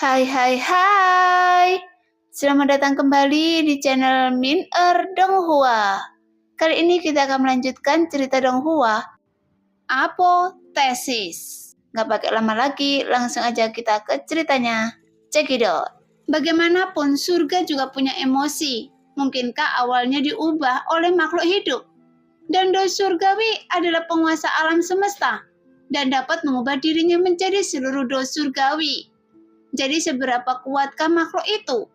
Hai hai hai. Selamat datang kembali di channel Min Donghua. Kali ini kita akan melanjutkan cerita Donghua, Apotesis. Gak pakai lama lagi, langsung aja kita ke ceritanya. Check it out. Bagaimanapun surga juga punya emosi. Mungkinkah awalnya diubah oleh makhluk hidup? Dan Dao Surgawi adalah penguasa alam semesta dan dapat mengubah dirinya menjadi seluruh Dao Surgawi. Jadi seberapa kuatkah makhluk itu?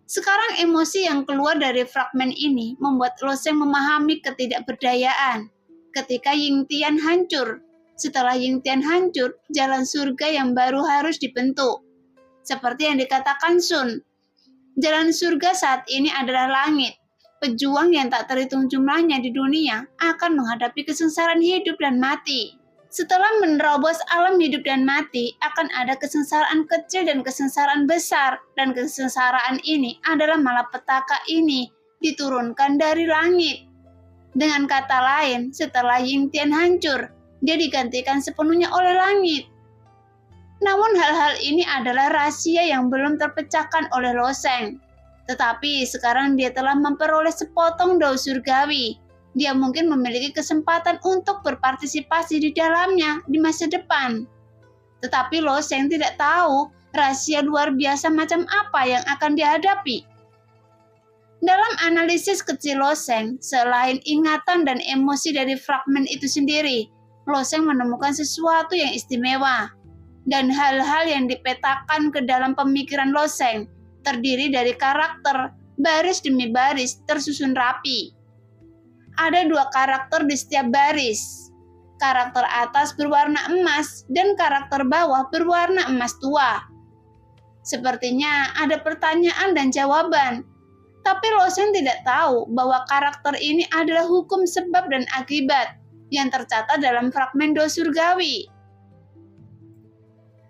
Sekarang emosi yang keluar dari fragmen ini membuat Lo Sheng memahami ketidakberdayaan. Ketika Ying Tian hancur, setelah Ying Tian hancur, jalan surga yang baru harus dibentuk. Seperti yang dikatakan Sun, jalan surga saat ini adalah langit. Pejuang yang tak terhitung jumlahnya di dunia akan menghadapi kesengsaraan hidup dan mati. Setelah menerobos alam hidup dan mati, akan ada kesengsaraan kecil dan kesengsaraan besar. Dan kesengsaraan ini adalah malapetaka ini diturunkan dari langit. Dengan kata lain, setelah Ying Tian hancur, dia digantikan sepenuhnya oleh langit. Namun hal-hal ini adalah rahasia yang belum terpecahkan oleh Lo Sheng. Tetapi sekarang dia telah memperoleh sepotong Dao Surgawi. Dia mungkin memiliki kesempatan untuk berpartisipasi di dalamnya di masa depan. Tetapi Lo Sheng tidak tahu rahasia luar biasa macam apa yang akan dihadapi. Dalam analisis kecil Lo Sheng, selain ingatan dan emosi dari fragmen itu sendiri, Lo Sheng menemukan sesuatu yang istimewa. Dan hal-hal yang dipetakan ke dalam pemikiran Lo Sheng terdiri dari karakter, baris demi baris tersusun rapi. Ada 2 karakter di setiap baris. Karakter atas berwarna emas dan karakter bawah berwarna emas tua. Sepertinya ada pertanyaan dan jawaban. Tapi Lo Sheng tidak tahu bahwa karakter ini adalah hukum sebab dan akibat yang tercatat dalam fragmen Dao Surgawi.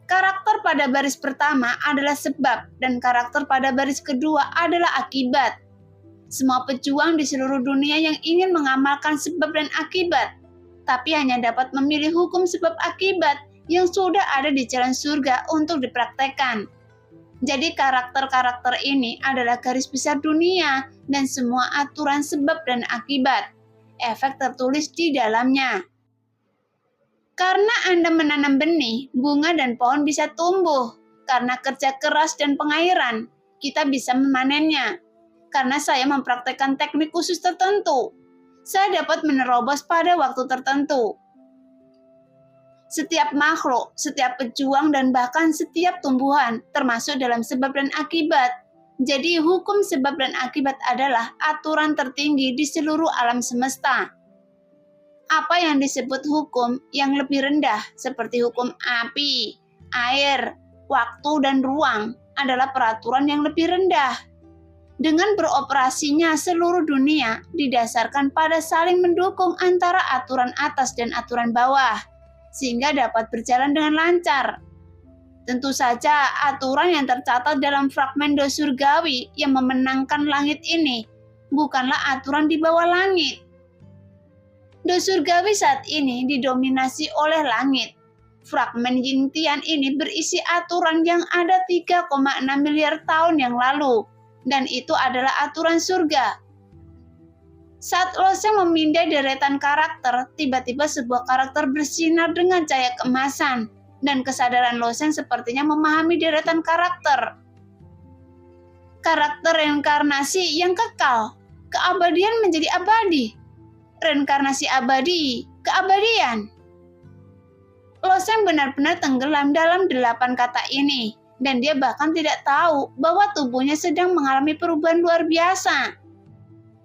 Karakter pada baris pertama adalah sebab dan karakter pada baris kedua adalah akibat. Semua pejuang di seluruh dunia yang ingin mengamalkan sebab dan akibat, tapi hanya dapat memilih hukum sebab akibat yang sudah ada di jalan surga untuk dipraktekkan. Jadi karakter-karakter ini adalah garis besar dunia dan semua aturan sebab dan akibat. Efek tertulis di dalamnya. Karena Anda menanam benih, bunga dan pohon bisa tumbuh. Karena kerja keras dan pengairan, kita bisa memanennya. Karena saya mempraktekkan teknik khusus tertentu, saya dapat menerobos pada waktu tertentu. Setiap makhluk, setiap pejuang, dan bahkan setiap tumbuhan termasuk dalam sebab dan akibat. Jadi hukum sebab dan akibat adalah aturan tertinggi di seluruh alam semesta. Apa yang disebut hukum yang lebih rendah seperti hukum api, air, waktu, dan ruang adalah peraturan yang lebih rendah. Dengan beroperasinya seluruh dunia didasarkan pada saling mendukung antara aturan atas dan aturan bawah, sehingga dapat berjalan dengan lancar. Tentu saja aturan yang tercatat dalam fragmen Dao Surgawi yang memenangkan langit ini bukanlah aturan di bawah langit. Dao Surgawi saat ini didominasi oleh langit. Fragmen Ying Tian ini berisi aturan yang ada 3,6 miliar tahun yang lalu. Dan itu adalah aturan surga. Saat Lo Sheng memindai deretan karakter, tiba-tiba sebuah karakter bersinar dengan cahaya keemasan, dan kesadaran Lo Sheng sepertinya memahami deretan karakter. Karakter reinkarnasi yang kekal, keabadian menjadi abadi, reinkarnasi abadi, keabadian. Lo Sheng benar-benar tenggelam dalam 8 kata ini. Dan dia bahkan tidak tahu bahwa tubuhnya sedang mengalami perubahan luar biasa.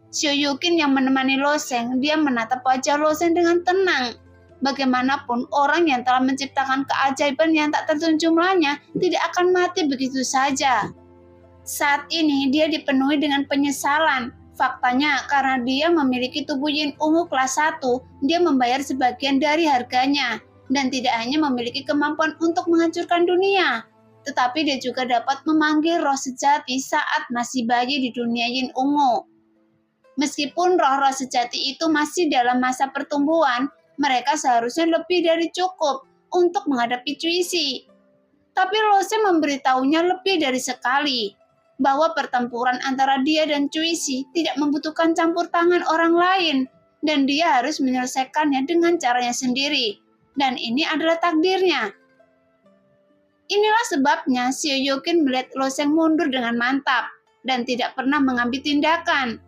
Xiao Yuqin yang menemani Lo Sheng, dia menatap wajah Lo Sheng dengan tenang. Bagaimanapun orang yang telah menciptakan keajaiban yang tak terhitung jumlahnya tidak akan mati begitu saja. Saat ini dia dipenuhi dengan penyesalan. Faktanya karena dia memiliki tubuh yin ungu kelas 1, dia membayar sebagian dari harganya. Dan tidak hanya memiliki kemampuan untuk menghancurkan dunia, tetapi dia juga dapat memanggil roh sejati saat masih bayi di dunia yin ungu. Meskipun roh-roh sejati itu masih dalam masa pertumbuhan, mereka seharusnya lebih dari cukup untuk menghadapi Cuisi. Tapi Loseng memberitahunya lebih dari sekali bahwa pertempuran antara dia dan Cuisi tidak membutuhkan campur tangan orang lain dan dia harus menyelesaikannya dengan caranya sendiri. Dan ini adalah takdirnya. Inilah sebabnya Xiao Yokin melihat Loseng mundur dengan mantap dan tidak pernah mengambil tindakan.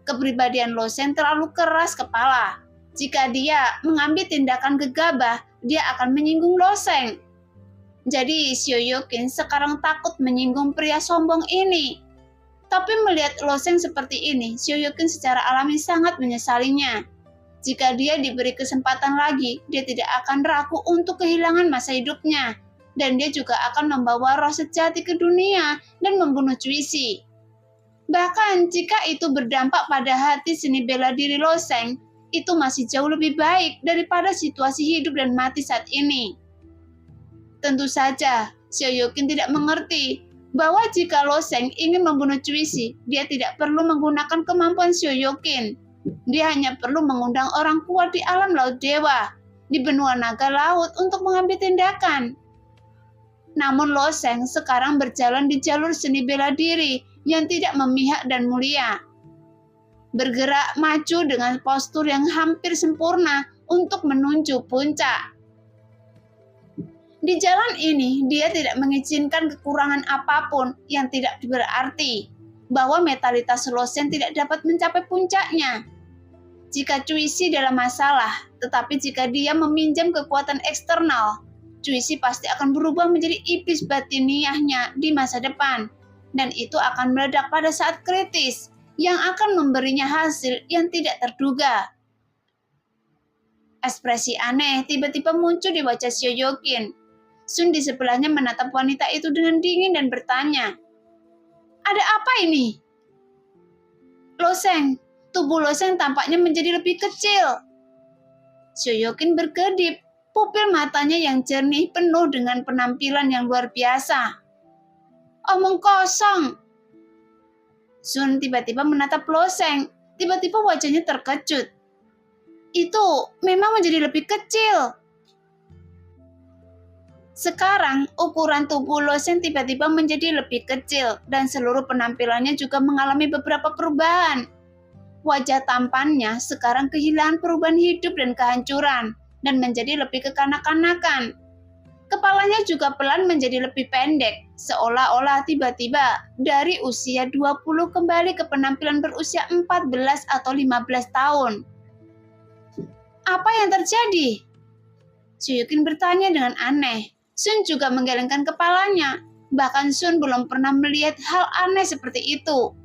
Kepribadian Loseng terlalu keras kepala. Jika dia mengambil tindakan gegabah, dia akan menyinggung Loseng. Jadi Xiao Yokin sekarang takut menyinggung pria sombong ini. Tapi melihat Loseng seperti ini, Xiao Yokin secara alami sangat menyesalinya. Jika dia diberi kesempatan lagi, dia tidak akan ragu untuk kehilangan masa hidupnya. Dan dia juga akan membawa roh sejati ke dunia dan membunuh Cuisi. Bahkan jika itu berdampak pada hati seni bela diri Loseng, itu masih jauh lebih baik daripada situasi hidup dan mati saat ini. Tentu saja, Xiao Yokin tidak mengerti bahwa jika Loseng ingin membunuh Cuisi, dia tidak perlu menggunakan kemampuan Xiao Yokin. Dia hanya perlu mengundang orang kuat di alam laut dewa, di benua naga laut untuk mengambil tindakan. Namun Loseng sekarang berjalan di jalur seni bela diri yang tidak memihak dan mulia. Bergerak maju dengan postur yang hampir sempurna untuk menuju puncak. Di jalan ini, dia tidak mengizinkan kekurangan apapun yang tidak berarti bahwa metalitas Loseng tidak dapat mencapai puncaknya. Jika Cuisi dalam masalah, tetapi jika dia meminjam kekuatan eksternal, Cuisi pasti akan berubah menjadi iblis batiniahnya di masa depan, dan itu akan meledak pada saat kritis yang akan memberinya hasil yang tidak terduga. Ekspresi aneh tiba-tiba muncul di wajah Xiao Yokin. Sun di sebelahnya menatap wanita itu dengan dingin dan bertanya, "Ada apa ini?" "Loseng, tubuh Loseng tampaknya menjadi lebih kecil." Xiao Yokin berkedip, pupil matanya yang jernih penuh dengan penampilan yang luar biasa. "Omong kosong." Sun tiba-tiba menatap Loseng, tiba-tiba wajahnya terkejut. "Itu memang menjadi lebih kecil." Sekarang, ukuran tubuh Loseng tiba-tiba menjadi lebih kecil dan seluruh penampilannya juga mengalami beberapa perubahan. Wajah tampannya sekarang kehilangan perubahan hidup dan kehancuran dan menjadi lebih kekanak-kanakan. Kepalanya juga pelan menjadi lebih pendek, seolah-olah tiba-tiba dari usia 20 kembali ke penampilan berusia 14 atau 15 tahun. "Apa yang terjadi?" Xiao Yokin bertanya dengan aneh. Sun juga menggelengkan kepalanya. Bahkan Sun belum pernah melihat hal aneh seperti itu.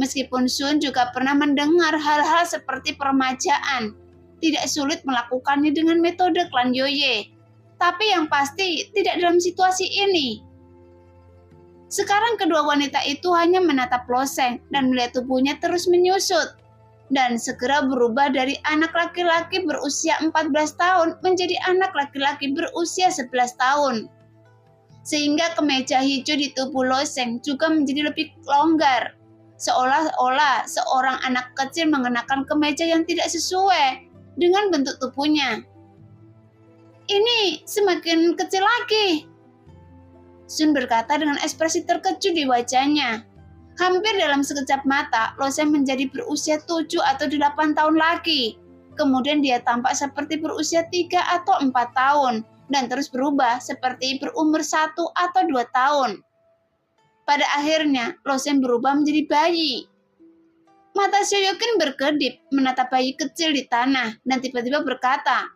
Meskipun Sun juga pernah mendengar hal-hal seperti permajaan, tidak sulit melakukannya dengan metode klan Yoye. Tapi yang pasti tidak dalam situasi ini. Sekarang kedua wanita itu hanya menatap Loseng dan melihat tubuhnya terus menyusut. Dan segera berubah dari anak laki-laki berusia 14 tahun menjadi anak laki-laki berusia 11 tahun. Sehingga kemeja hijau di tubuh Loseng juga menjadi lebih longgar. Seolah-olah seorang anak kecil mengenakan kemeja yang tidak sesuai dengan bentuk tubuhnya. "Ini semakin kecil lagi," Sun berkata dengan ekspresi terkejut di wajahnya. Hampir dalam sekejap mata, Loseng menjadi berusia 7 atau 8 tahun lagi. Kemudian dia tampak seperti berusia 3 atau 4 tahun, dan terus berubah seperti berumur 1 atau 2 tahun. Pada akhirnya, Loseng berubah menjadi bayi. Mata Xiao Yokin berkedip menatap bayi kecil di tanah, dan tiba-tiba berkata,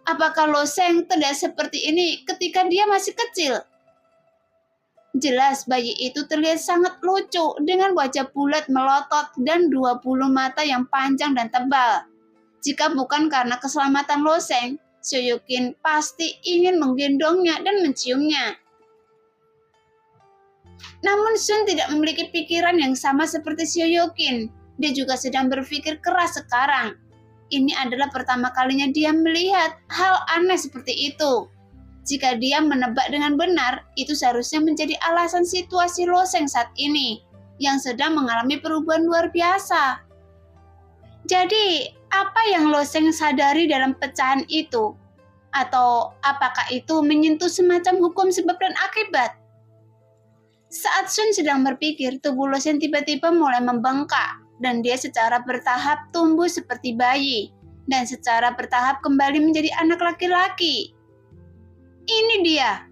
"Apakah Loseng tidak seperti ini ketika dia masih kecil?" Jelas bayi itu terlihat sangat lucu dengan wajah bulat melotot dan 2 bulu mata yang panjang dan tebal. Jika bukan karena keselamatan Loseng, Xiao Yokin pasti ingin menggendongnya dan menciumnya. Namun Sun tidak memiliki pikiran yang sama seperti Xiao Yokin. Dia juga sedang berpikir keras sekarang. Ini adalah pertama kalinya dia melihat hal aneh seperti itu. Jika dia menebak dengan benar, itu seharusnya menjadi alasan situasi Loseng saat ini, yang sedang mengalami perubahan luar biasa. Jadi, apa yang Loseng sadari dalam pecahan itu? Atau apakah itu menyentuh semacam hukum sebab dan akibat? Saat Sun sedang berpikir, tubuh Losen tiba-tiba mulai membengkak dan dia secara bertahap tumbuh seperti bayi dan secara bertahap kembali menjadi anak laki-laki. Ini dia.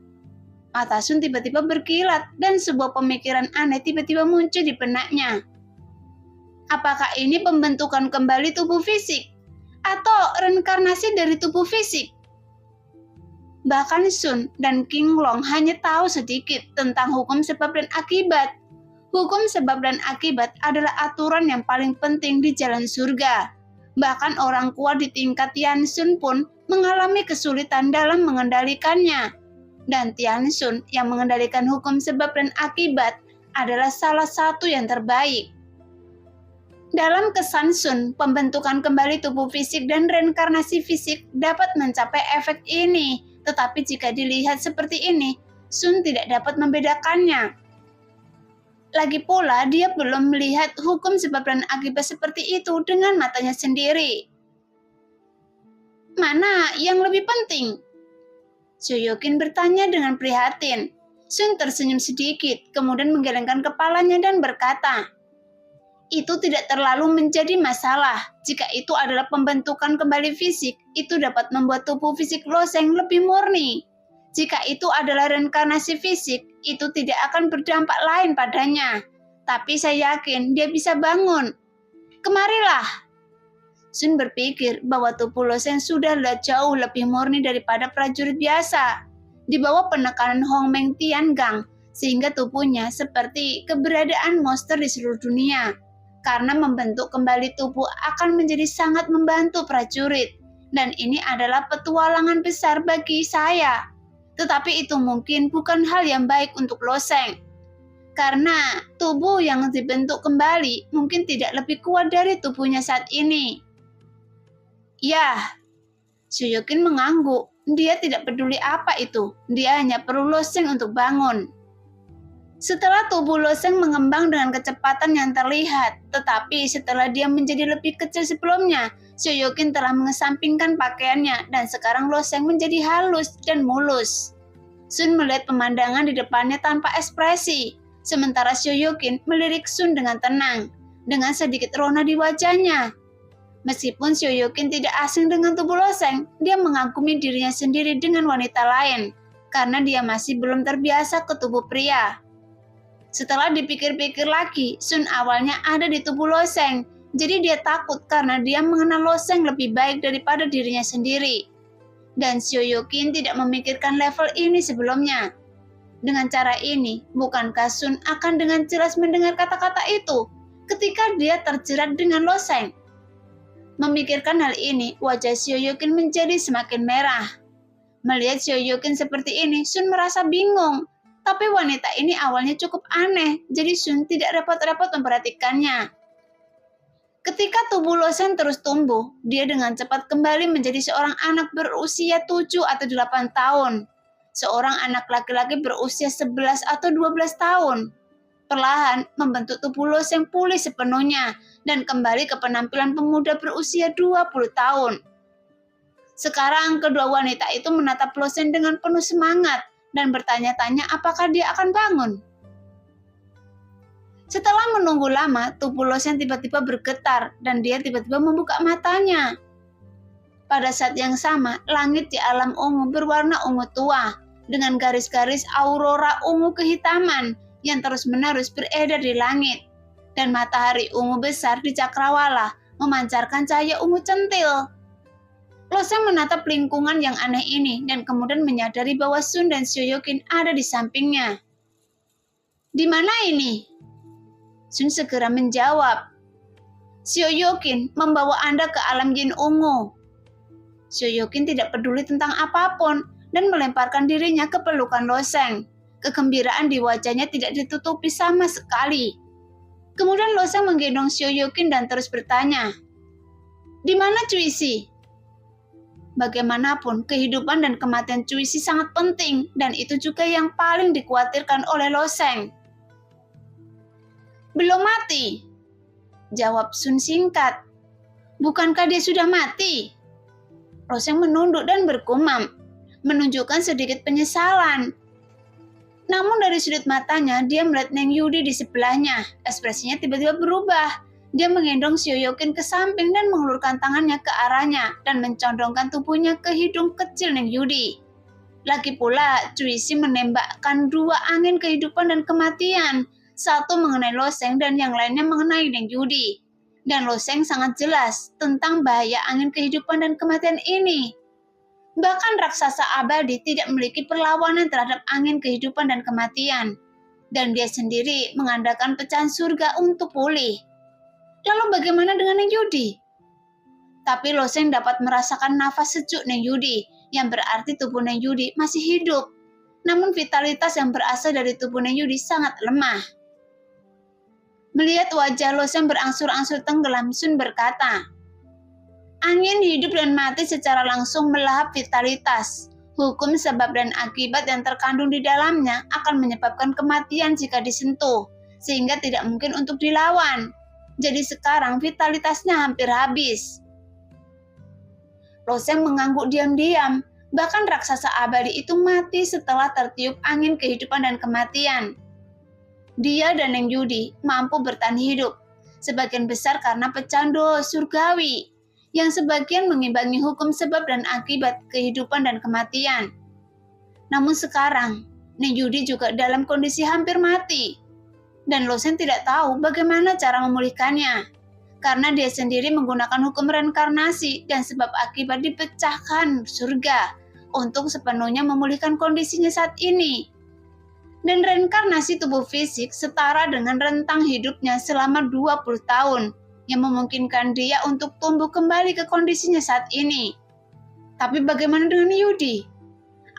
Mata Sun tiba-tiba berkilat dan sebuah pemikiran aneh tiba-tiba muncul di benaknya. Apakah ini pembentukan kembali tubuh fisik atau reinkarnasi dari tubuh fisik? Bahkan Sun dan King Long hanya tahu sedikit tentang hukum sebab dan akibat. Hukum sebab dan akibat adalah aturan yang paling penting di jalan surga. Bahkan orang kuat di tingkat Tian Sun pun mengalami kesulitan dalam mengendalikannya. Dan Tian Sun yang mengendalikan hukum sebab dan akibat adalah salah satu yang terbaik. Dalam kesan Sun, pembentukan kembali tubuh fisik dan reinkarnasi fisik dapat mencapai efek ini. Tetapi jika dilihat seperti ini, Sun tidak dapat membedakannya. Lagi pula, dia belum melihat hukum sebab dan akibat seperti itu dengan matanya sendiri. Mana yang lebih penting? Shoyokin bertanya dengan prihatin. Sun tersenyum sedikit, kemudian menggelengkan kepalanya dan berkata, itu tidak terlalu menjadi masalah. Jika itu adalah pembentukan kembali fisik, itu dapat membuat tubuh fisik Loseng lebih murni. Jika itu adalah reinkarnasi fisik, itu tidak akan berdampak lain padanya. Tapi saya yakin dia bisa bangun. Kemarilah. Sun berpikir bahwa tubuh Loseng sudah jauh lebih murni daripada prajurit biasa. Di bawah penekanan Hong Meng Tian Gang, sehingga tubuhnya seperti keberadaan monster di seluruh dunia. Karena membentuk kembali tubuh akan menjadi sangat membantu prajurit. Dan ini adalah petualangan besar bagi saya. Tetapi itu mungkin bukan hal yang baik untuk Loseng. Karena tubuh yang dibentuk kembali mungkin tidak lebih kuat dari tubuhnya saat ini. Ya, Shoyokin mengangguk. Dia tidak peduli apa itu. Dia hanya perlu Loseng untuk bangun. Setelah tubuh Loseng mengembang dengan kecepatan yang terlihat, tetapi setelah dia menjadi lebih kecil sebelumnya, Shoyokin telah mengesampingkan pakaiannya dan sekarang Loseng menjadi halus dan mulus. Sun melihat pemandangan di depannya tanpa ekspresi, sementara Shoyokin melirik Sun dengan tenang, dengan sedikit rona di wajahnya. Meskipun Shoyokin tidak asing dengan tubuh Loseng, dia mengagumi dirinya sendiri dengan wanita lain, karena dia masih belum terbiasa ke tubuh pria. Setelah dipikir-pikir lagi, Sun awalnya ada di tubuh Loseng, jadi dia takut karena dia mengenal Loseng lebih baik daripada dirinya sendiri. Dan Shoyokin tidak memikirkan level ini sebelumnya. Dengan cara ini, bukankah Sun akan dengan jelas mendengar kata-kata itu ketika dia terjerat dengan Loseng? Memikirkan hal ini, wajah Shoyokin menjadi semakin merah. Melihat Shoyokin seperti ini, Sun merasa bingung. Tapi wanita ini awalnya cukup aneh, jadi Sun tidak repot-repot memperhatikannya. Ketika tubuh Loseng terus tumbuh, dia dengan cepat kembali menjadi seorang anak berusia 7 atau 8 tahun. Seorang anak laki-laki berusia 11 atau 12 tahun. Perlahan membentuk tubuh Loseng pulih sepenuhnya dan kembali ke penampilan pemuda berusia 20 tahun. Sekarang kedua wanita itu menatap Loseng dengan penuh semangat dan bertanya-tanya apakah dia akan bangun. Setelah menunggu lama, tubuh Loseng tiba-tiba bergetar dan dia tiba-tiba membuka matanya. Pada saat yang sama, langit di alam ungu berwarna ungu tua dengan garis-garis aurora ungu kehitaman yang terus-menerus beredar di langit. Dan matahari ungu besar di cakrawala memancarkan cahaya ungu centil. Loseng menatap lingkungan yang aneh ini dan kemudian menyadari bahwa Sun dan Shoyokin ada di sampingnya. Di mana ini? Sun segera menjawab. Shoyokin membawa Anda ke alam jin ungu. Shoyokin tidak peduli tentang apapun dan melemparkan dirinya ke pelukan Loseng. Kegembiraan di wajahnya tidak ditutupi sama sekali. Kemudian Loseng menggendong Shoyokin dan terus bertanya, di mana Cuisi? Bagaimanapun, kehidupan dan kematian Cuisi sangat penting dan itu juga yang paling dikhawatirkan oleh Loseng. Belum mati, jawab Sun singkat. Bukankah dia sudah mati? Loseng menunduk dan bergumam, menunjukkan sedikit penyesalan. Namun dari sudut matanya, dia melihat Neng Yudi di sebelahnya. Ekspresinya tiba-tiba berubah. Dia menggendong Sioyokin ke samping dan mengulurkan tangannya ke arahnya dan mencondongkan tubuhnya ke hidung kecil Neng Yudi. Lagi pula, Cuisi menembakkan dua angin kehidupan dan kematian. Satu mengenai Loseng dan yang lainnya mengenai Neng Yudi. Dan Loseng sangat jelas tentang bahaya angin kehidupan dan kematian ini. Bahkan raksasa abadi tidak memiliki perlawanan terhadap angin kehidupan dan kematian. Dan dia sendiri mengandalkan pecahan surga untuk pulih. Lalu bagaimana dengan Neng Yudi? Tapi Loseng dapat merasakan nafas sejuk Neng Yudi, yang berarti tubuh Neng Yudi masih hidup. Namun vitalitas yang berasal dari tubuh Neng Yudi sangat lemah. Melihat wajah Loseng berangsur-angsur tenggelam, Sun berkata, "Angin hidup dan mati secara langsung melahap vitalitas. Hukum sebab dan akibat yang terkandung di dalamnya akan menyebabkan kematian jika disentuh, sehingga tidak mungkin untuk dilawan. Jadi sekarang vitalitasnya hampir habis." Loseng mengangguk diam-diam. Bahkan raksasa abadi itu mati setelah tertiup angin kehidupan dan kematian. Dia dan Neng Yudi mampu bertahan hidup, sebagian besar karena pecahan doa surgawi, yang sebagian mengimbangi hukum sebab dan akibat kehidupan dan kematian. Namun sekarang, Neng Yudi juga dalam kondisi hampir mati, dan Loseng tidak tahu bagaimana cara memulihkannya, karena dia sendiri menggunakan hukum reinkarnasi dan sebab akibat dipecahkan surga untuk sepenuhnya memulihkan kondisinya saat ini. Dan reinkarnasi tubuh fisik setara dengan rentang hidupnya selama 20 tahun, yang memungkinkan dia untuk tumbuh kembali ke kondisinya saat ini. Tapi bagaimana dengan Yudi?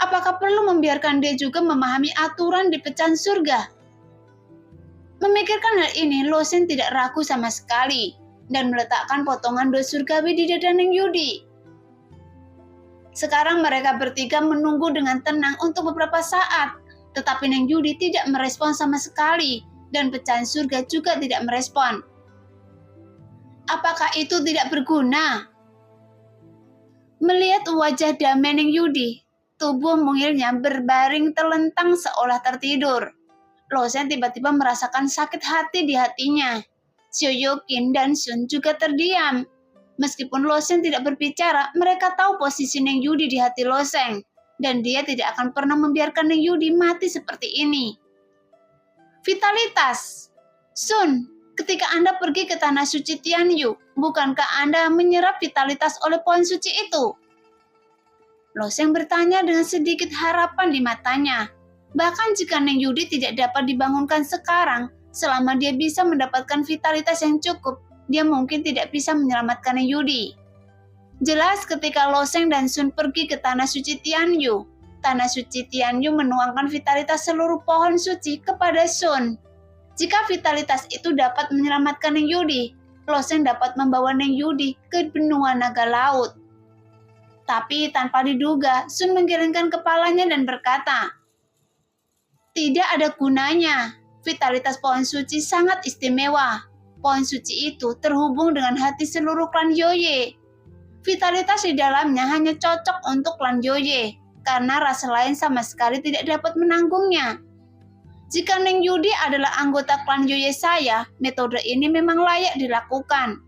Apakah perlu membiarkan dia juga memahami aturan di pecahan surga? Memikirkan hal ini, Loseng tidak ragu sama sekali dan meletakkan potongan doa surgawi di dada Neng Yudi. Sekarang mereka bertiga menunggu dengan tenang untuk beberapa saat, tetapi Neng Yudi tidak merespon sama sekali dan pecahan surga juga tidak merespon. Apakah itu tidak berguna? Melihat wajah damai Neng Yudi, tubuh mungilnya berbaring terlentang seolah tertidur. Loseng tiba-tiba merasakan sakit hati di hatinya. Sioyokin dan Sun juga terdiam. Meskipun Loseng tidak berbicara, mereka tahu posisi Neng Yudi di hati Loseng, dan dia tidak akan pernah membiarkan Neng Yudi mati seperti ini. Vitalitas. Sun, ketika Anda pergi ke tanah suci Tianyu, bukankah Anda menyerap vitalitas oleh pohon suci itu? Loseng bertanya dengan sedikit harapan di matanya. Bahkan jika Neng Yudi tidak dapat dibangunkan sekarang, selama dia bisa mendapatkan vitalitas yang cukup, dia mungkin tidak bisa menyelamatkan Neng Yudi. Jelas ketika Loseng dan Sun pergi ke tanah suci Tianyu, tanah suci Tianyu menuangkan vitalitas seluruh pohon suci kepada Sun. Jika vitalitas itu dapat menyelamatkan Neng Yudi, Loseng dapat membawa Neng Yudi ke benua naga laut. Tapi tanpa diduga, Sun menggelengkan kepalanya dan berkata, "Tidak ada gunanya. Vitalitas pohon suci sangat istimewa. Pohon suci itu terhubung dengan hati seluruh klan Yoye. Vitalitas di dalamnya hanya cocok untuk klan Yoye, karena rasa lain sama sekali tidak dapat menanggungnya. Jika Neng Yudi adalah anggota klan Yoye saya, metode ini memang layak dilakukan."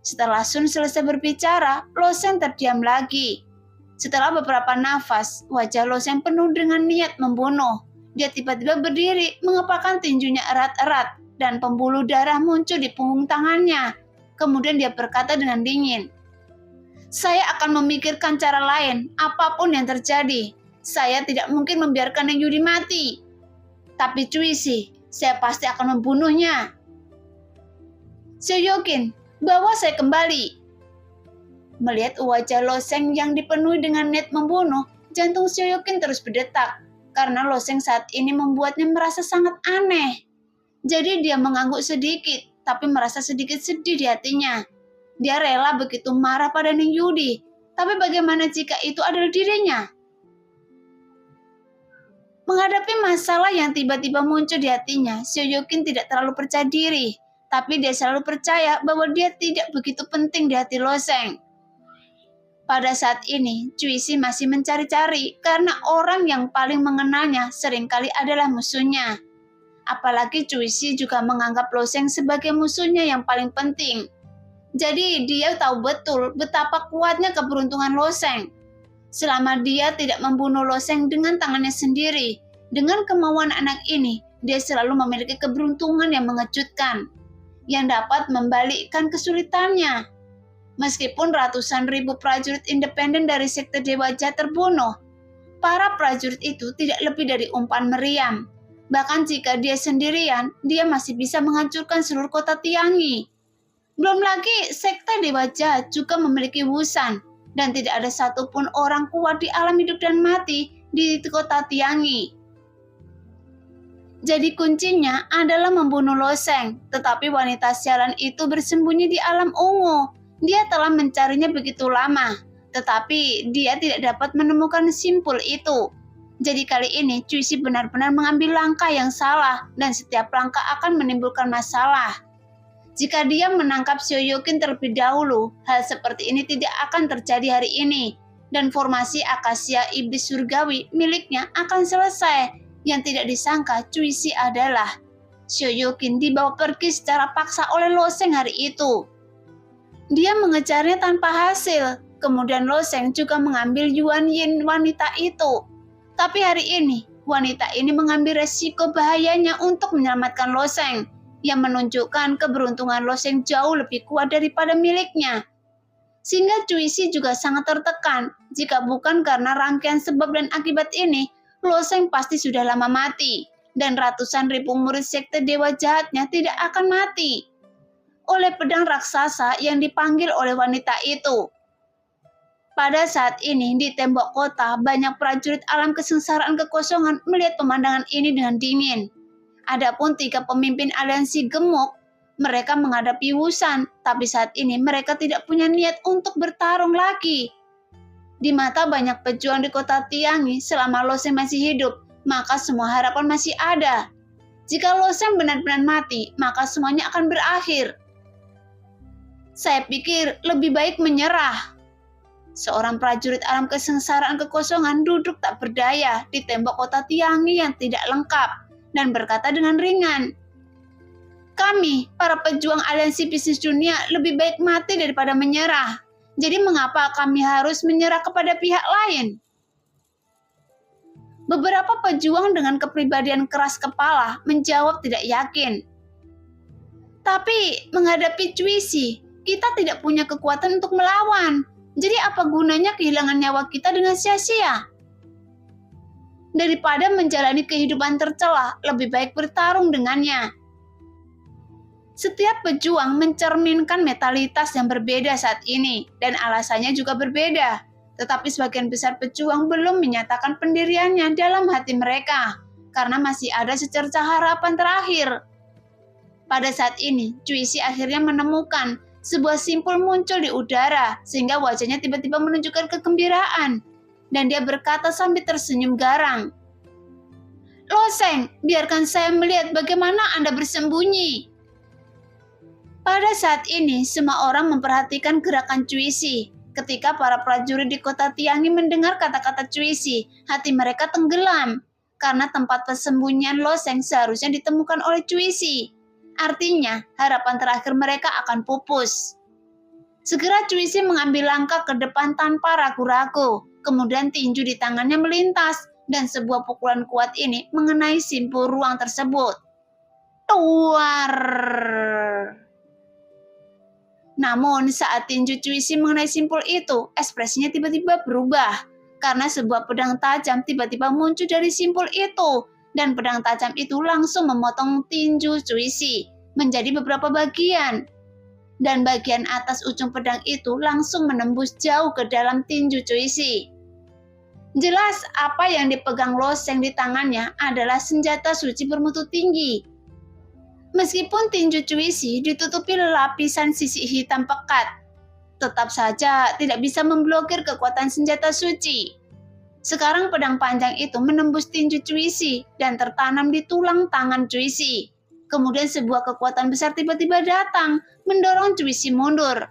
Setelah Sun selesai berbicara, Loseng terdiam lagi. Setelah beberapa nafas, wajah Loseng penuh dengan niat membunuh. Dia tiba-tiba berdiri, mengepalkan tinjunya erat-erat, dan pembuluh darah muncul di punggung tangannya. Kemudian dia berkata dengan dingin, "Saya akan memikirkan cara lain, apapun yang terjadi. Saya tidak mungkin membiarkan Neng Yudi mati. Tapi Cuisi, saya pasti akan membunuhnya. Sioyokin, bawa saya kembali." Melihat wajah Loseng yang dipenuhi dengan niat membunuh, jantung Sioyokin terus berdetak, karena Loseng saat ini membuatnya merasa sangat aneh. Jadi dia mengangguk sedikit, tapi merasa sedikit sedih di hatinya. Dia rela begitu marah pada Neng Yudi, tapi bagaimana jika itu adalah dirinya? Menghadapi masalah yang tiba-tiba muncul di hatinya, Sioyokin tidak terlalu percaya diri, tapi dia selalu percaya bahwa dia tidak begitu penting di hati Loseng. Pada saat ini, Cuisi masih mencari-cari karena orang yang paling mengenalnya seringkali adalah musuhnya. Apalagi Cuisi juga menganggap Loseng sebagai musuhnya yang paling penting. Jadi dia tahu betul betapa kuatnya keberuntungan Loseng. Selama dia tidak membunuh Loseng dengan tangannya sendiri, dengan kemauan anak ini, dia selalu memiliki keberuntungan yang mengejutkan, yang dapat membalikkan kesulitannya. Meskipun ratusan ribu prajurit independen dari sekte Dewa Jahat terbunuh, para prajurit itu tidak lebih dari umpan meriam. Bahkan jika dia sendirian, dia masih bisa menghancurkan seluruh kota Tiangi. Belum lagi, sekte Dewa Jahat juga memiliki Wusan, dan tidak ada satupun orang kuat di alam hidup dan mati di kota Tiangi. Jadi kuncinya adalah membunuh Loseng, tetapi wanita sialan itu bersembunyi di alam ungu. Dia telah mencarinya begitu lama, tetapi dia tidak dapat menemukan simpul itu. Jadi kali ini Cuisi benar-benar mengambil langkah yang salah dan setiap langkah akan menimbulkan masalah. Jika dia menangkap Sioyokin terlebih dahulu, hal seperti ini tidak akan terjadi hari ini dan formasi Akasia Iblis Surgawi miliknya akan selesai. Yang tidak disangka Cuisi adalah Sioyokin dibawa pergi secara paksa oleh Loseng hari itu. Dia mengejarnya tanpa hasil. Kemudian Loseng juga mengambil Yuan Yin wanita itu. Tapi hari ini, wanita ini mengambil resiko bahayanya untuk menyelamatkan Loseng, yang menunjukkan keberuntungan Loseng jauh lebih kuat daripada miliknya. Sehingga Cuisi juga sangat tertekan. Jika bukan karena rangkaian sebab dan akibat ini, Loseng pasti sudah lama mati. Dan ratusan ribu murid sekte Dewa Jahatnya tidak akan mati oleh pedang raksasa yang dipanggil oleh wanita itu. Pada saat ini di tembok kota banyak prajurit alam kesengsaraan kekosongan melihat pemandangan ini dengan dingin. Adapun 3 pemimpin aliansi gemuk, mereka menghadapi Wusan, tapi saat ini mereka tidak punya niat untuk bertarung lagi. Di mata banyak pejuang di kota Tiangi, selama Loseng masih hidup, maka semua harapan masih ada. Jika Loseng benar-benar mati, maka semuanya akan berakhir. Saya pikir lebih baik menyerah. Seorang prajurit alam kesengsaraan kekosongan duduk tak berdaya di tembok kota Tiangi yang tidak lengkap dan berkata dengan ringan, "Kami, para pejuang aliansi bisnis dunia, lebih baik mati daripada menyerah. Jadi mengapa kami harus menyerah kepada pihak lain?" Beberapa pejuang dengan kepribadian keras kepala menjawab tidak yakin. Tapi menghadapi Cuisi, kita tidak punya kekuatan untuk melawan. Jadi apa gunanya kehilangan nyawa kita dengan sia-sia? Daripada menjalani kehidupan tercela, lebih baik bertarung dengannya. Setiap pejuang mencerminkan mentalitas yang berbeda saat ini, dan alasannya juga berbeda. Tetapi sebagian besar pejuang belum menyatakan pendiriannya dalam hati mereka, karena masih ada secercah harapan terakhir. Pada saat ini, Cuisi akhirnya menemukan sebuah simpul muncul di udara, sehingga wajahnya tiba-tiba menunjukkan kegembiraan. Dan dia berkata sambil tersenyum garang, "Loseng, biarkan saya melihat bagaimana Anda bersembunyi." Pada saat ini, semua orang memperhatikan gerakan Cuisi. Ketika para prajurit di kota Tiangi mendengar kata-kata Cuisi, hati mereka tenggelam. Karena tempat persembunyian Loseng seharusnya ditemukan oleh Cuisi. Artinya, harapan terakhir mereka akan pupus. Segera Cuisi mengambil langkah ke depan tanpa ragu-ragu. Kemudian tinju di tangannya melintas, dan sebuah pukulan kuat ini mengenai simpul ruang tersebut. Tuar! Namun saat tinju Cuisi mengenai simpul itu, ekspresinya tiba-tiba berubah. Karena sebuah pedang tajam tiba-tiba muncul dari simpul itu. Dan pedang tajam itu langsung memotong tinju Cuisi menjadi beberapa bagian. Dan bagian atas ujung pedang itu langsung menembus jauh ke dalam tinju Cuisi. Jelas apa yang dipegang Loseng di tangannya adalah senjata suci bermutu tinggi. Meskipun tinju Cuisi ditutupi lapisan sisik hitam pekat, tetap saja tidak bisa memblokir kekuatan senjata suci. Sekarang pedang panjang itu menembus tinju Cuisi dan tertanam di tulang tangan Cuisi. Kemudian sebuah kekuatan besar tiba-tiba datang, mendorong Cuisi mundur.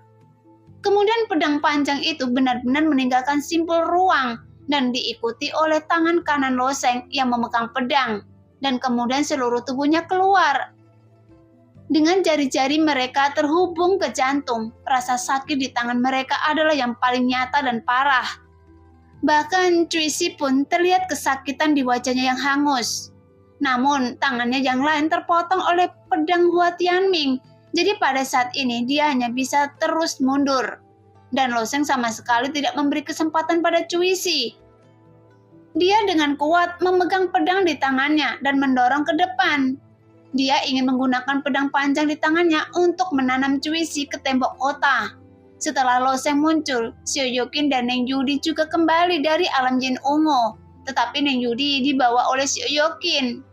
Kemudian pedang panjang itu benar-benar meninggalkan simpul ruang dan diikuti oleh tangan kanan Loseng yang memegang pedang, dan kemudian seluruh tubuhnya keluar. Dengan jari-jari mereka terhubung ke jantung, rasa sakit di tangan mereka adalah yang paling nyata dan parah. Bahkan Cuisi pun terlihat kesakitan di wajahnya yang hangus. Namun tangannya yang lain terpotong oleh pedang Hua Tianming. Jadi pada saat ini dia hanya bisa terus mundur. Dan Loseng sama sekali tidak memberi kesempatan pada Cuisi. Dia dengan kuat memegang pedang di tangannya dan mendorong ke depan. Dia ingin menggunakan pedang panjang di tangannya untuk menanam Cuisi ke tembok kota. Setelah Loseng muncul, Xiao Yoqin dan Neng Yudi juga kembali dari alam jin ungu. Tetapi Neng Yudi dibawa oleh Xiao Yoqin.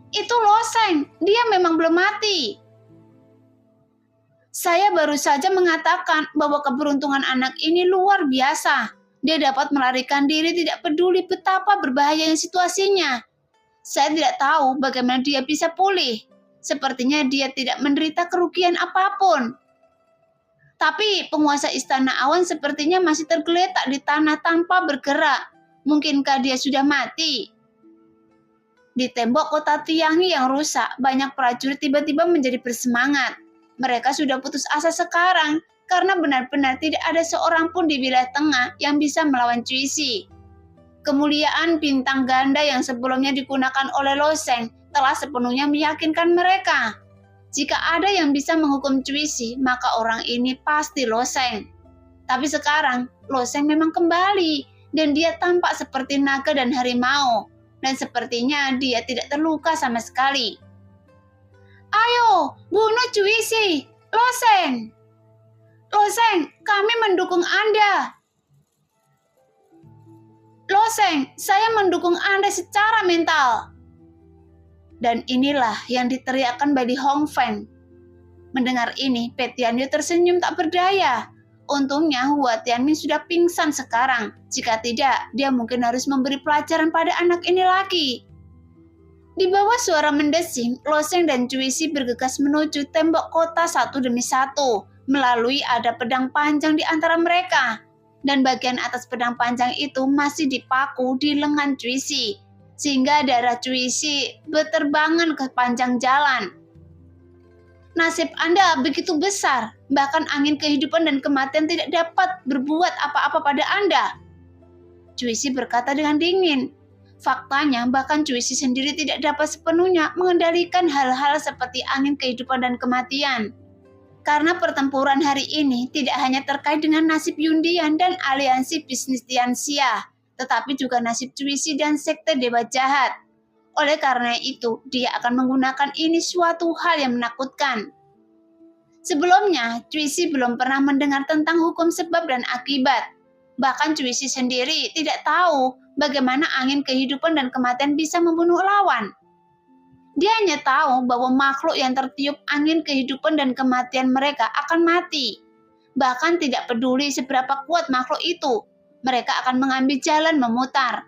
Itu Loseng, dia memang belum mati. Saya baru saja mengatakan bahwa keberuntungan anak ini luar biasa. Dia dapat melarikan diri tidak peduli betapa berbahayanya situasinya. Saya tidak tahu bagaimana dia bisa pulih. Sepertinya dia tidak menderita kerugian apapun. Tapi penguasa Istana Awan sepertinya masih tergeletak di tanah tanpa bergerak. Mungkinkah dia sudah mati? Di tembok kota Tiangi yang rusak, banyak prajurit tiba-tiba menjadi bersemangat. Mereka sudah putus asa sekarang karena benar-benar tidak ada seorang pun di wilayah tengah yang bisa melawan Cuisi. Kemuliaan bintang ganda yang sebelumnya digunakan oleh Loseng telah sepenuhnya meyakinkan mereka. Jika ada yang bisa menghukum Cuisi, maka orang ini pasti Loseng. Tapi sekarang, Loseng memang kembali, dan dia tampak seperti naga dan harimau, dan sepertinya dia tidak terluka sama sekali. Ayo, bunuh Cuisi, Loseng! Loseng, kami mendukung Anda. Loseng, saya mendukung Anda secara mental. Dan inilah yang diteriakkan Badi Hongfeng. Mendengar ini, Pe Tianyu tersenyum tak berdaya. Untungnya Hua Tianming sudah pingsan sekarang. Jika tidak, dia mungkin harus memberi pelajaran pada anak ini lagi. Di bawah suara mendesing, Loseng dan Cuisi bergegas menuju tembok kota satu demi satu, melalui ada pedang panjang di antara mereka. Dan bagian atas pedang panjang itu masih dipaku di lengan Cuisi, sehingga darah Cuisi berterbangan ke panjang jalan. Nasib Anda begitu besar, bahkan angin kehidupan dan kematian tidak dapat berbuat apa-apa pada Anda. Cuisi berkata dengan dingin. Faktanya, bahkan Cuisi sendiri tidak dapat sepenuhnya mengendalikan hal-hal seperti angin kehidupan dan kematian. Karena pertempuran hari ini tidak hanya terkait dengan nasib Yundian dan aliansi bisnis Tianxia, tetapi juga nasib Cuisi dan sekte Dewa Jahat. Oleh karena itu, dia akan menggunakan ini suatu hal yang menakutkan. Sebelumnya, Cuisi belum pernah mendengar tentang hukum sebab dan akibat. Bahkan Cuisi sendiri tidak tahu bagaimana angin kehidupan dan kematian bisa membunuh lawan. Dia hanya tahu bahwa makhluk yang tertiup angin kehidupan dan kematian mereka akan mati. Bahkan tidak peduli seberapa kuat makhluk itu, mereka akan mengambil jalan memutar.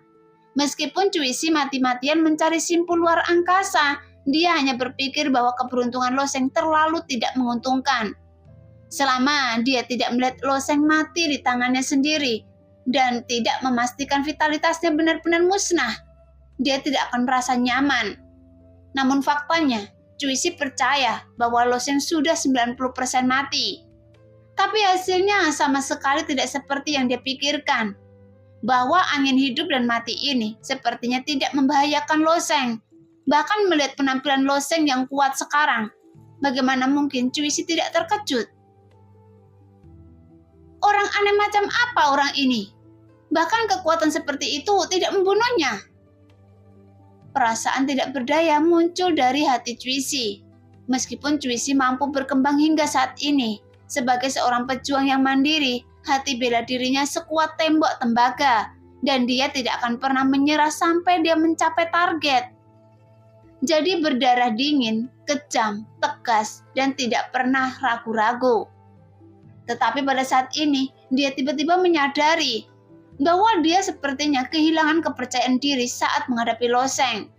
Meskipun Cuisi mati-matian mencari simpul luar angkasa, dia hanya berpikir bahwa keberuntungan Loseng terlalu tidak menguntungkan. Selama dia tidak melihat Loseng mati di tangannya sendiri dan tidak memastikan vitalitasnya benar-benar musnah, dia tidak akan merasa nyaman. Namun faktanya, Cuisi percaya bahwa Loseng sudah 90% mati. Tapi hasilnya sama sekali tidak seperti yang dia pikirkan. Bahwa angin hidup dan mati ini sepertinya tidak membahayakan Loseng. Bahkan melihat penampilan Loseng yang kuat sekarang, bagaimana mungkin Cuisi tidak terkejut? Orang aneh macam apa orang ini? Bahkan kekuatan seperti itu tidak membunuhnya. Perasaan tidak berdaya muncul dari hati Cuisi. Meskipun Cuisi mampu berkembang hingga saat ini, sebagai seorang pejuang yang mandiri, hati bela dirinya sekuat tembok tembaga, dan dia tidak akan pernah menyerah sampai dia mencapai target. Jadi berdarah dingin, kejam, tegas, dan tidak pernah ragu-ragu. Tetapi pada saat ini, dia tiba-tiba menyadari bahwa dia sepertinya kehilangan kepercayaan diri saat menghadapi Loseng.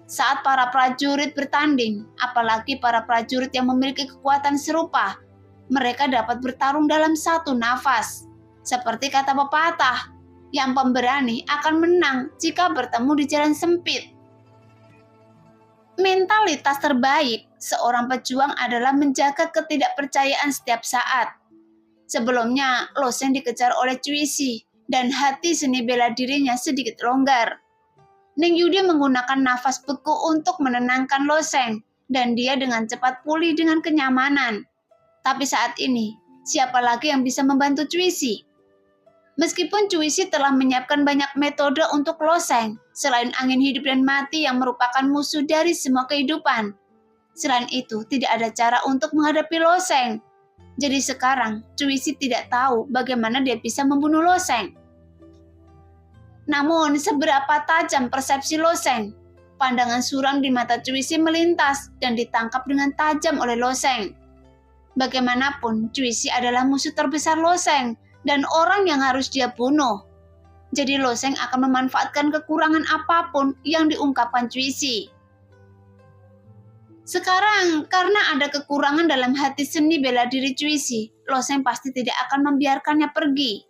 Saat para prajurit bertanding, apalagi para prajurit yang memiliki kekuatan serupa, mereka dapat bertarung dalam satu nafas. Seperti kata pepatah, yang pemberani akan menang jika bertemu di jalan sempit. Mentalitas terbaik seorang pejuang adalah menjaga ketidakpercayaan setiap saat. Sebelumnya, Lo Sheng dikejar oleh Cui Xi dan hati seni bela dirinya sedikit longgar. Ning Yudi menggunakan nafas beku untuk menenangkan Lo Sheng dan dia dengan cepat pulih dengan kenyamanan. Tapi saat ini, siapa lagi yang bisa membantu Cui Xi? Meskipun Cui Xi telah menyiapkan banyak metode untuk Lo Sheng, selain angin hidup dan mati yang merupakan musuh dari semua kehidupan. Selain itu, tidak ada cara untuk menghadapi Lo Sheng. Jadi sekarang, Cui Xi tidak tahu bagaimana dia bisa membunuh Lo Sheng. Namun, seberapa tajam persepsi Lo Sheng? Pandangan suram di mata Cui Xi melintas dan ditangkap dengan tajam oleh Lo Sheng. Bagaimanapun, Cui Xi adalah musuh terbesar Lo Sheng dan orang yang harus dia bunuh. Jadi Lo Sheng akan memanfaatkan kekurangan apapun yang diungkapkan Cui Xi. Sekarang, karena ada kekurangan dalam hati seni bela diri Cui Xi, Lo Sheng pasti tidak akan membiarkannya pergi.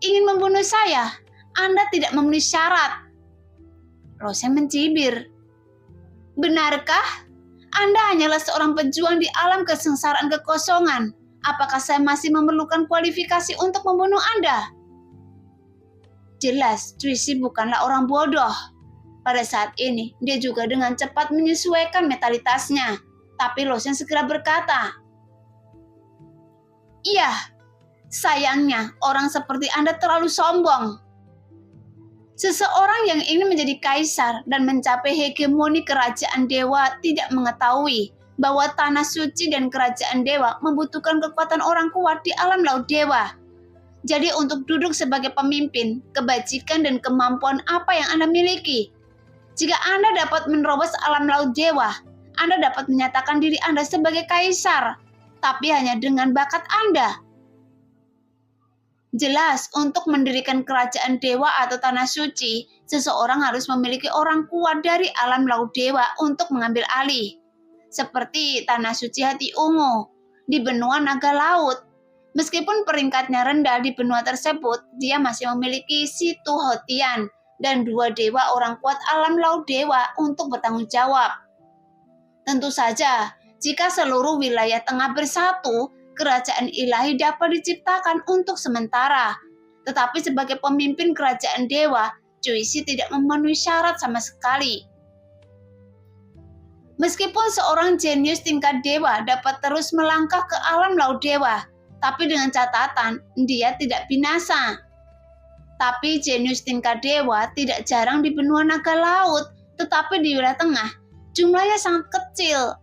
Ingin membunuh saya? Anda tidak memenuhi syarat. Lo Sheng mencibir. Benarkah? Anda hanyalah seorang pejuang di alam kesengsaraan kekosongan. Apakah saya masih memerlukan kualifikasi untuk membunuh Anda? Jelas, Cui Xi bukanlah orang bodoh. Pada saat ini, dia juga dengan cepat menyesuaikan mentalitasnya. Tapi Lo Sheng segera berkata, "Iya, sayangnya orang seperti Anda terlalu sombong. Seseorang yang ingin menjadi kaisar dan mencapai hegemoni kerajaan dewa tidak mengetahui bahwa tanah suci dan kerajaan dewa membutuhkan kekuatan orang kuat di alam laut dewa. Jadi untuk duduk sebagai pemimpin, kebajikan dan kemampuan apa yang Anda miliki? Jika Anda dapat menerobos alam laut dewa, Anda dapat menyatakan diri Anda sebagai kaisar, tapi hanya dengan bakat Anda. Jelas, untuk mendirikan kerajaan dewa atau tanah suci, seseorang harus memiliki orang kuat dari alam laut dewa untuk mengambil alih. Seperti tanah suci hati ungu di benua naga laut. Meskipun peringkatnya rendah di benua tersebut, dia masih memiliki Situ Hotian dan 2 dewa orang kuat alam laut dewa untuk bertanggung jawab. Tentu saja, jika seluruh wilayah tengah bersatu, kerajaan ilahi dapat diciptakan untuk sementara. Tetapi sebagai pemimpin kerajaan dewa, Cui Xi tidak memenuhi syarat sama sekali. Meskipun seorang jenius tingkat dewa dapat terus melangkah ke alam laut dewa, tapi dengan catatan dia tidak binasa. Tapi jenius tingkat dewa tidak jarang di benua naga laut, tetapi di wilayah tengah jumlahnya sangat kecil.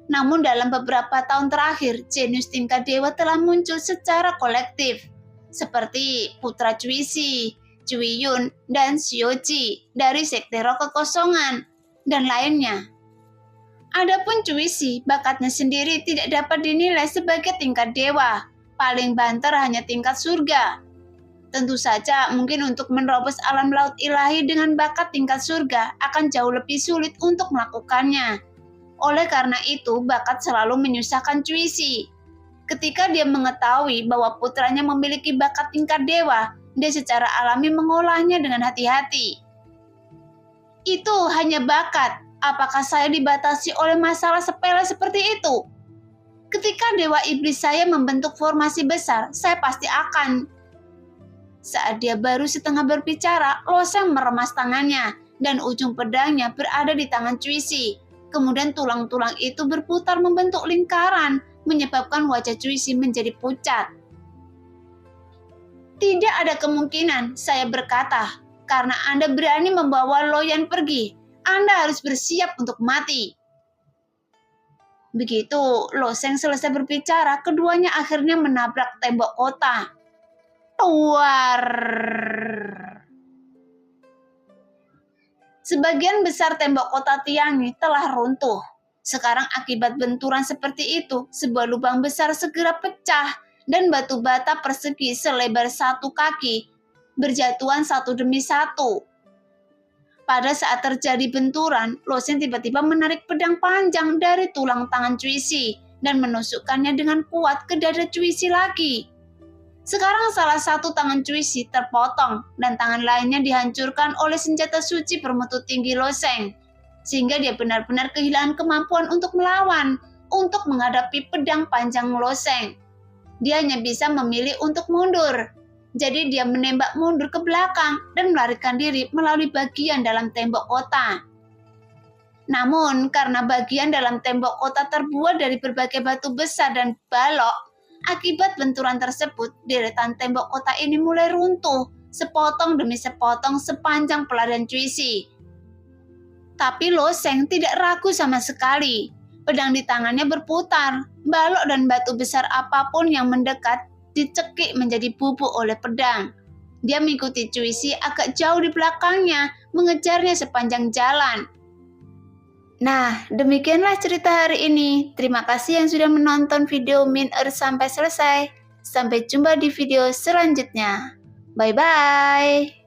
Namun dalam beberapa tahun terakhir, jenius tingkat dewa telah muncul secara kolektif, seperti Putra Cui Xi, Cui Yun, dan Xiu Ji dari Sekte Roh Kekosongan, dan lainnya. Adapun Cui Xi, bakatnya sendiri tidak dapat dinilai sebagai tingkat dewa, paling banter hanya tingkat surga. Tentu saja mungkin untuk menerobos alam laut ilahi dengan bakat tingkat surga akan jauh lebih sulit untuk melakukannya. Oleh karena itu, bakat selalu menyusahkan Cui Xi. Ketika dia mengetahui bahwa putranya memiliki bakat tingkat dewa, dia secara alami mengolahnya dengan hati-hati. Itu hanya bakat. Apakah saya dibatasi oleh masalah sepele seperti itu? Ketika dewa iblis saya membentuk formasi besar, saya pasti akan. Saat dia baru setengah berbicara, Lo Sheng meremas tangannya, dan ujung pedangnya berada di tangan Cui Xi. Kemudian tulang-tulang itu berputar membentuk lingkaran, menyebabkan wajah Cui Xi menjadi pucat. Tidak ada kemungkinan, saya berkata, karena Anda berani membawa Lo Yan pergi, Anda harus bersiap untuk mati. Begitu Lo Sheng selesai berbicara, keduanya akhirnya menabrak tembok kota. Tuar. Sebagian besar tembok kota Tiangi telah runtuh. Sekarang akibat benturan seperti itu, sebuah lubang besar segera pecah dan batu bata persegi selebar 1 kaki berjatuhan satu demi satu. Pada saat terjadi benturan, Lo Sheng tiba-tiba menarik pedang panjang dari tulang tangan Cui Xi dan menusukkannya dengan kuat ke dada Cuisi lagi. Sekarang salah satu tangan Cuisi terpotong dan tangan lainnya dihancurkan oleh senjata suci bermutu tinggi Lo Sheng, sehingga dia benar-benar kehilangan kemampuan untuk melawan, untuk menghadapi pedang panjang Lo Sheng. Dia hanya bisa memilih untuk mundur. Jadi dia menembak mundur ke belakang dan melarikan diri melalui bagian dalam tembok kota. Namun karena bagian dalam tembok kota terbuat dari berbagai batu besar dan balok, akibat benturan tersebut, deretan tembok kota ini mulai runtuh, sepotong demi sepotong sepanjang pelarian Cuisi. Tapi Lo Sheng tidak ragu sama sekali. Pedang di tangannya berputar, balok dan batu besar apapun yang mendekat dicekik menjadi bubuk oleh pedang. Dia mengikuti Cuisi agak jauh di belakangnya, mengejarnya sepanjang jalan. Nah, demikianlah cerita hari ini. Terima kasih yang sudah menonton video Min Earth sampai selesai. Sampai jumpa di video selanjutnya. Bye-bye.